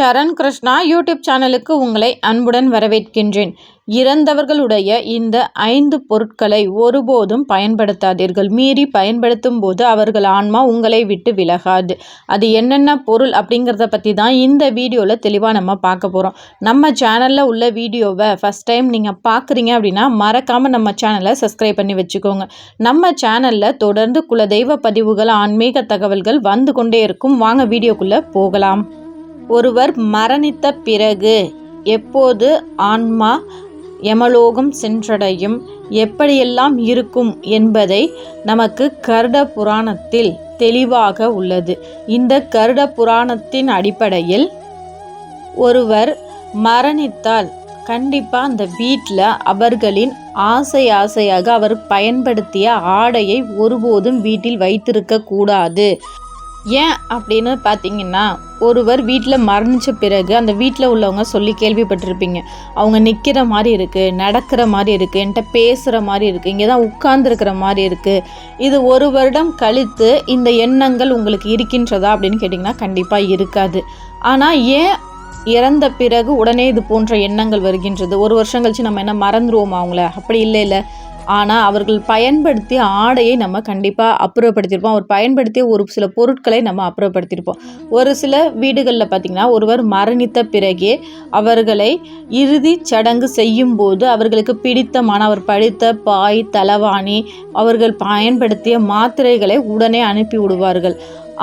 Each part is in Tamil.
சரண் கிருஷ்ணா யூடியூப் சேனலுக்கு உங்களை அன்புடன் வரவேற்கின்றேன். இறந்தவர்களுடைய இந்த 5 பொருட்களை ஒருபோதும் பயன்படுத்தாதீர்கள். மீறி பயன்படுத்தும் போது அவர்கள் ஆன்மா உங்களை விட்டு விலகாது. அது என்னென்ன பொருள் அப்படிங்கிறத பற்றி தான் இந்த வீடியோவில் தெளிவாக நம்ம பார்க்க போகிறோம். நம்ம சேனலில் உள்ள வீடியோவை ஃபஸ்ட் டைம் நீங்கள் பார்க்குறீங்க அப்படின்னா மறக்காமல் நம்ம சேனலை சப்ஸ்கிரைப் பண்ணி வச்சுக்கோங்க. நம்ம சேனலில் தொடர்ந்து குலதெய்வ பதிவுகள், ஆன்மீக தகவல்கள் வந்து கொண்டே இருக்கும். வாங்க வீடியோக்குள்ளே போகலாம். ஒருவர் மரணித்த பிறகு எப்போது ஆன்மா யமலோகம் சென்றடையும், எப்படியெல்லாம் இருக்கும் என்பதை நமக்கு கருட புராணத்தில் தெளிவாக உள்ளது. இந்த கருட புராணத்தின் அடிப்படையில் ஒருவர் மரணித்தால் கண்டிப்பாக அந்த வீட்டில் அவர்களின் ஆசையாக அவர் பயன்படுத்திய ஆடையை ஒருபோதும் வீட்டில் வைத்திருக்க கூடாது. ஏன் அப்படின்னு பார்த்தீங்கன்னா, ஒருவர் வீட்டில் மரணித்த பிறகு அந்த வீட்டில் உள்ளவங்க சொல்லி கேள்விப்பட்டிருப்பீங்க, அவங்க நிற்கிற மாதிரி இருக்குது, நடக்கிற மாதிரி இருக்குது, என்கிட்ட பேசுகிற மாதிரி இருக்குது, இங்கே தான் உட்கார்ந்துருக்கிற மாதிரி இருக்குது. இது 1 வருடம் கழித்து இந்த எண்ணங்கள் உங்களுக்கு இருக்கின்றதா அப்படின்னு கேட்டிங்கன்னா கண்டிப்பாக இருக்காது. ஆனால் ஏன் இறந்த பிறகு உடனே இது போன்ற எண்ணங்கள் வருகின்றது? 1 வருஷம் கழித்து நம்ம என்ன மறந்துடுவோமா அவங்கள? அப்படி இல்லை. ஆனால் அவர்கள் பயன்படுத்திய ஆடையை நம்ம கண்டிப்பாக அப்புறப்படுத்தியிருப்போம். அவர் பயன்படுத்திய ஒரு சில பொருட்களை நம்ம அப்புறப்படுத்தியிருப்போம். ஒரு சில வீடுகளில் பார்த்திங்கன்னா, ஒருவர் மரணித்த பிறகே அவர்களை இறுதி சடங்கு செய்யும் போது அவர்களுக்கு பிடித்தமான அவர் படித்த பாய், தலவாணி, அவர்கள் பயன்படுத்திய மாத்திரைகளை உடனே அனுப்பி விடுவார்கள்.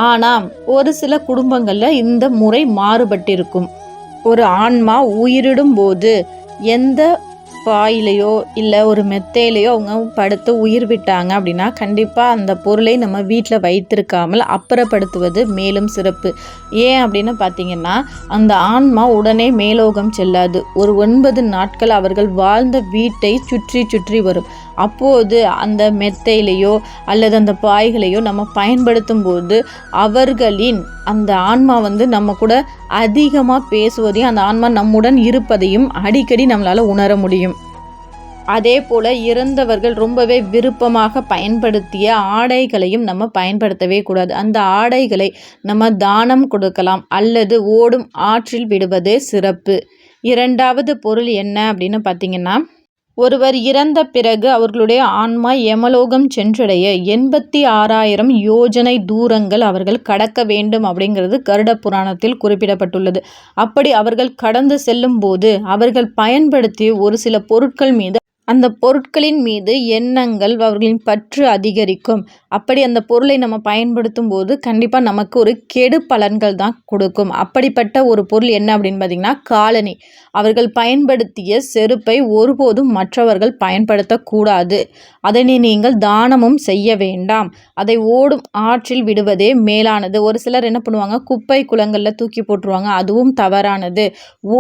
ஆனால் ஒரு சில குடும்பங்களில் இந்த முறை மாறுபட்டிருக்கும். ஒரு ஆன்மா உயிரிடும் போது எந்த பாயிலையோ இல்லை ஒரு மெத்தையிலையோ அவங்க படுத்து உயிர் விட்டாங்க அப்படின்னா கண்டிப்பாக அந்த பொருளை நம்ம வீட்டில் வைத்திருக்காமல் அப்புறப்படுத்துவது மேலும் சிறப்பு. ஏன் அப்படின்னு பார்த்தீங்கன்னா, அந்த ஆன்மா உடனே மேலோகம் செல்லாது. ஒரு 9 நாட்கள் அவர்கள் வாழ்ந்த வீட்டை சுற்றி வரும். அப்போது அந்த மெத்தையிலையோ அல்லது அந்த பாய்களையோ நம்ம பயன்படுத்தும் போது அவர்களின் அந்த ஆன்மா நம்ம கூட அதிகமாக பேசுவதையும் அந்த ஆன்மா நம்முடன் இருப்பதையும் அடிக்கடி நம்மளால் உணர முடியும். அதே போல் இறந்தவர்கள் ரொம்பவே விருப்பமாக பயன்படுத்திய ஆடைகளையும் நம்ம பயன்படுத்தவே கூடாது. அந்த ஆடைகளை நம்ம தானம் கொடுக்கலாம் அல்லது ஓடும் ஆற்றில் விடுவதே சிறப்பு. 2வது பொருள் என்ன அப்படின்னு பார்த்தீங்கன்னா, ஒருவர் இறந்த பிறகு அவர்களுடைய ஆன்மா யமலோகம் சென்றடைய 86,000 யோஜனை தூரங்கள் அவர்கள் கடக்க வேண்டும் அப்படிங்கிறது கருட புராணத்தில் குறிப்பிடப்பட்டுள்ளது. அப்படி அவர்கள் கடந்து செல்லும் போது அவர்கள் பயன்படுத்திய ஒரு சில பொருட்கள் மீது அந்த பொருட்களின் மீது எண்ணங்கள், அவர்களின் பற்று அதிகரிக்கும். அப்படி அந்த பொருளை நம்ம பயன்படுத்தும் போது கண்டிப்பாக நமக்கு ஒரு கெடு பலன்கள் தான் கொடுக்கும். அப்படிப்பட்ட ஒரு பொருள் என்ன அப்படின்னு பார்த்திங்கன்னா, காலணி. அவர்கள் பயன்படுத்திய செருப்பை ஒருபோதும் மற்றவர்கள் பயன்படுத்தக்கூடாது. அதனை நீங்கள் தானமும் செய்ய வேண்டாம். அதை ஓடும் ஆற்றில் விடுவதே மேலானது. ஒரு சிலர் என்ன பண்ணுவாங்க, குப்பை குளங்களில் தூக்கி போட்டுருவாங்க. அதுவும் தவறானது.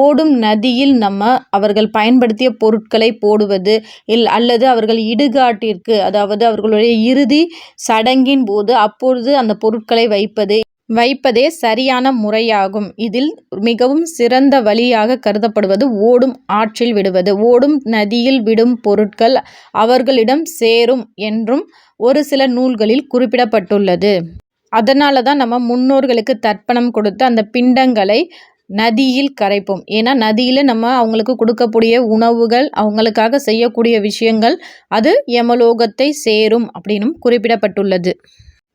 ஓடும் நதியில் நம்ம அவர்கள் பயன்படுத்திய பொருட்களை போடுவது அல்லது அவர்கள் இடுகாட்டிற்கு, அதாவது அவர்களுடைய இறுதி சடங்கின் போது அப்பொழுது அந்த பொருட்களை வைப்பதே சரியான முறையாகும். இதில் மிகவும் சிறந்த வழியாக கருதப்படுவது ஓடும் ஆற்றில் விடுவது. ஓடும் நதியில் விடும் பொருட்கள் அவர்களிடம் சேரும் என்றும் ஒரு சில நூல்களில் குறிப்பிடப்பட்டுள்ளது. அதனால தான் நம்ம முன்னோர்களுக்கு தர்ப்பணம் கொடுத்து அந்த பிண்டங்களை நதியில் கரைப்போம். ஏன்னா நதியில் நம்ம அவங்களுக்கு கொடுக்கக்கூடிய உணவுகள், அவங்களுக்காக செய்யக்கூடிய விஷயங்கள் அது யமலோகத்தை சேரும் அப்படின்னும் குறிப்பிடப்பட்டுள்ளது.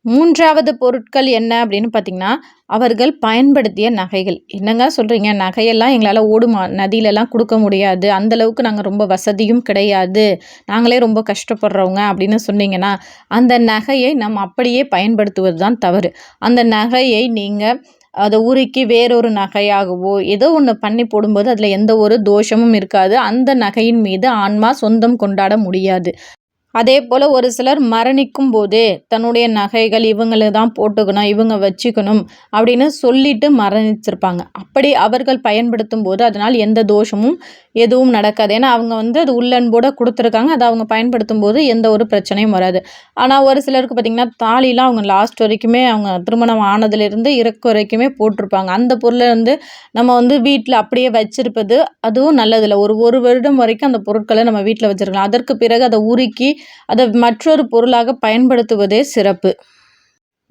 3வது பொருட்கள் என்ன அப்படின்னு பார்த்திங்கன்னா, அவர்கள் பயன்படுத்திய நகைகள். என்னங்க சொல்கிறீங்க, நகையெல்லாம் எங்களால் ஓடும் நதியிலலாம் கொடுக்க முடியாது, அந்தளவுக்கு நாங்கள் ரொம்ப வசதியும் கிடையாது, நாங்களே ரொம்ப கஷ்டப்படுறவங்க அப்படின்னு சொன்னீங்கன்னா அந்த நகையை நம்ம அப்படியே பயன்படுத்துவது தான் தவறு. அந்த நகையை நீங்கள் அதை உருக்கி வேறொரு நகையாகவோ ஏதோ ஒன்று பண்ணி போடும்போது அதில் எந்த ஒரு தோஷமும் இருக்காது. அந்த நகையின் மீது ஆன்மா சொந்தம் கொண்டாட முடியாது. அதே போல் ஒரு சிலர் மரணிக்கும் போதே தன்னுடைய நகைகள் இவங்களை தான் போட்டுக்கணும், இவங்க வச்சுக்கணும் அப்படின்னு சொல்லிட்டு மரணிச்சிருப்பாங்க. அப்படி அவர்கள் பயன்படுத்தும் போது அதனால் எந்த தோஷமும் எதுவும் நடக்காது. ஏன்னா அவங்க அது உள்ளன்போடு கொடுத்துருக்காங்க. அதை அவங்க பயன்படுத்தும் போது எந்த ஒரு பிரச்சனையும் வராது. ஆனால் ஒரு சிலருக்கு பார்த்திங்கன்னா, தாலிலாம் அவங்க லாஸ்ட் வரைக்குமே அவங்க திருமணம் ஆனதுலேருந்து இறக்க வரைக்குமே போட்டிருப்பாங்க. அந்த பொருளை நம்ம வீட்டில் அப்படியே வச்சிருப்பது அதுவும் நல்லதில்லை. ஒரு வருடம் வரைக்கும் அந்த பொருட்களை நம்ம வீட்டில் வச்சுருக்கலாம். அதற்கு பிறகு அதை உருக்கி அதை மற்றொரு பொருளாக பயன்படுத்துவதே சிறப்பு.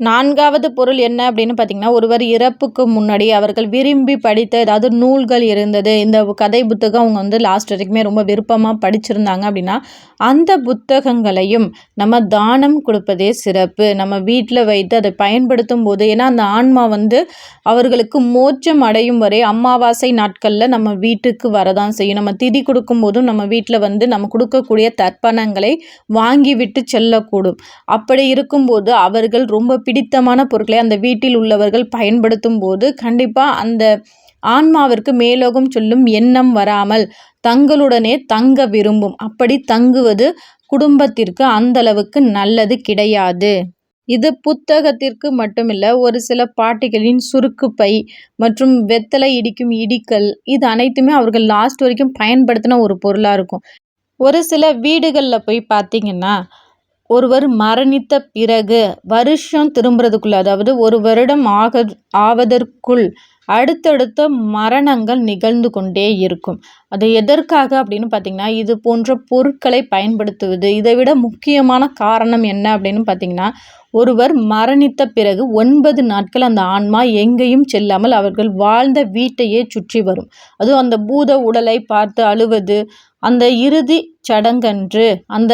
4வது பொருள் என்ன அப்படின்னு பார்த்தீங்கன்னா, ஒருவர் இறப்புக்கு முன்னாடி அவர்கள் விரும்பி படித்த ஏதாவது நூல்கள் இருந்தது. இந்த கதை புத்தகம் அவங்க வந்து லாஸ்ட் வரைக்குமே ரொம்ப விருப்பமா படிச்சிருந்தாங்க அப்படின்னா, அந்த புத்தகங்களையும் நம்ம தானம் கொடுப்பதே சிறப்பு. நம்ம வீட்ல வைத்து அதை பயன்படுத்தும்போது ஏன்னா அந்த ஆன்மா வந்து அவர்களுக்கு மோட்சம் அடையும் வரை அமாவாசை நாட்கள்ல நம்ம வீட்டுக்கு வரதான் செய்யும். நம்ம திதி கொடுக்கும்போதும் நம்ம வீட்ல வந்து நம்ம கொடுக்கக்கூடிய தர்ப்பணங்களை வாங்கிவிட்டு செல்லக்கூடும். அப்படி இருக்கும்போது அவர்கள் ரொம்ப பிடித்தமான பொருட்களை அந்த வீட்டில் உள்ளவர்கள் பயன்படுத்தும் போது கண்டிப்பாக அந்த ஆன்மாவிற்கு மேலோகம் சொல்லும் எண்ணம் வராமல் தங்களுடனே தங்க விரும்பும். அப்படி தங்குவது குடும்பத்திற்கு அந்த அளவுக்கு நல்லது கிடையாது. இது புத்தகத்திற்கு மட்டுமில்ல, ஒரு சில பாட்டிகளின் சுருக்கு பை மற்றும் வெத்தலை இடிக்கும் இடிக்கல் இது அனைத்துமே அவர்கள் லாஸ்ட் வரைக்கும் பயன்படுத்தின ஒரு பொருளாக இருக்கும். ஒரு சில வீடுகளில் போய் பார்த்தீங்கன்னா, ஒருவர் மரணித்த பிறகு வருஷம் திரும்புறதுக்குள்ள அதாவது 1 வருடம் ஆவதற்குள் அடுத்தடுத்த மரணங்கள் நிகழ்ந்து கொண்டே இருக்கும். அது எதற்காக அப்படின்னு பார்த்தீங்கன்னா, இது போன்ற பொருட்களை பயன்படுத்துவது. இதை விட முக்கியமான காரணம் என்ன அப்படின்னு பார்த்தீங்கன்னா, ஒருவர் மரணித்த பிறகு 9 நாட்கள் அந்த ஆன்மா எங்கேயும் செல்லாமல் அவர்கள் வாழ்ந்த வீட்டையே சுற்றி வரும். அதுவும் அந்த பூத உடலை பார்த்து அழுவது, அந்த இறுதி சடங்கன்று அந்த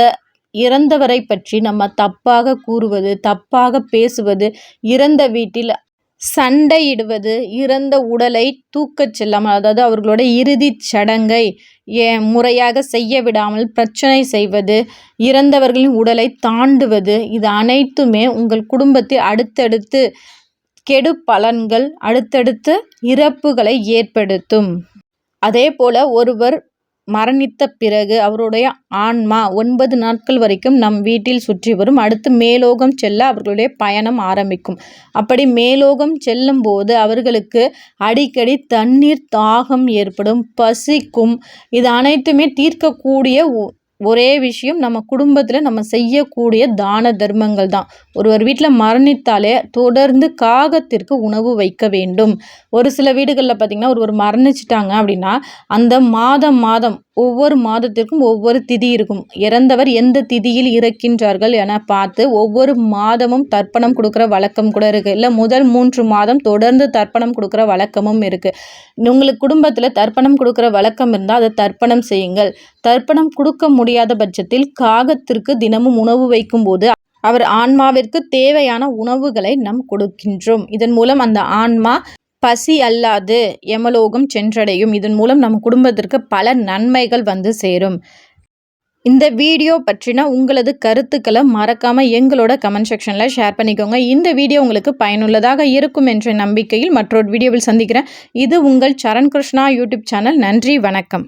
இறந்தவரை பற்றி நம்ம தப்பாக கூறுவது, தப்பாக பேசுவது, இறந்த வீட்டில் சண்டையிடுவது, இறந்த உடலை தூக்கச் செல்லாமல் அதாவது அவர்களோட இறுதிச் சடங்கை முறையாக செய்ய விடாமல் பிரச்சனை செய்வது, இறந்தவர்களின் உடலை தாண்டுவது இது அனைத்துமே உங்கள் குடும்பத்தில் அடுத்தடுத்து கெடு பலன்கள், அடுத்தடுத்து இறப்புகளை ஏற்படுத்தும். அதேபோல ஒருவர் மரணித்த பிறகு அவருடைய ஆன்மா 9 நாட்கள் வரைக்கும் நம் வீட்டில் சுற்றி வரும். அடுத்து மேலோகம் செல்ல அவர்களுடைய பயணம் ஆரம்பிக்கும். அப்படி மேலோகம் செல்லும் போது அவர்களுக்கு அடிக்கடி தண்ணீர் தாகம் ஏற்படும், பசிக்கும். இது அனைத்துமே தீர்க்கக்கூடிய ஒரே விஷயம் நம்ம குடும்பத்தில் நம்ம செய்யக்கூடிய தான தர்மங்கள் தான். ஒருவர் வீட்டில் மரணித்தாலே தொடர்ந்து காகத்திற்கு உணவு வைக்க வேண்டும். ஒரு சில வீடுகளில் பார்த்திங்கன்னா ஒருவர் மரணிச்சிட்டாங்க அப்படின்னா அந்த மாதம் ஒவ்வொரு மாதத்திற்கும் ஒவ்வொரு திதி இருக்கும். இறந்தவர் எந்த திதியில் இறக்கின்றார்கள் என பார்த்து ஒவ்வொரு மாதமும் தர்ப்பணம் கொடுக்குற வழக்கம் கூட இருக்குது. இல்லை முதல் 3 மாதம் தொடர்ந்து தர்ப்பணம் கொடுக்குற வழக்கமும் இருக்குது. உங்களுக்கு குடும்பத்தில் தர்ப்பணம் கொடுக்குற வழக்கம் இருந்தால் அதை தர்ப்பணம் செய்யுங்கள். தர்ப்பணம் கொடுக்க முடியாத பட்சத்தில் காகத்திற்கு தினமும் உணவு வைக்கும்போது அவர் ஆன்மாவிற்கு தேவையான உணவுகளை நாம் கொடுக்கின்றோம். இதன் மூலம் அந்த ஆன்மா பசி அல்லாது யமலோகம் சென்றடையும். இதன் மூலம் நம்ம குடும்பத்திற்கு பல நன்மைகள் வந்து சேரும். இந்த வீடியோ பற்றின உங்களது கருத்துக்களை மறக்காமல் எங்களோட கமெண்ட் செக்ஷனில் ஷேர் பண்ணிக்கோங்க. இந்த வீடியோ உங்களுக்கு பயனுள்ளதாக இருக்கும் என்ற நம்பிக்கையில் மற்றொரு வீடியோவில் சந்திக்கிறேன். இது உங்கள் சரண் கிருஷ்ணா யூடியூப் சேனல். நன்றி, வணக்கம்.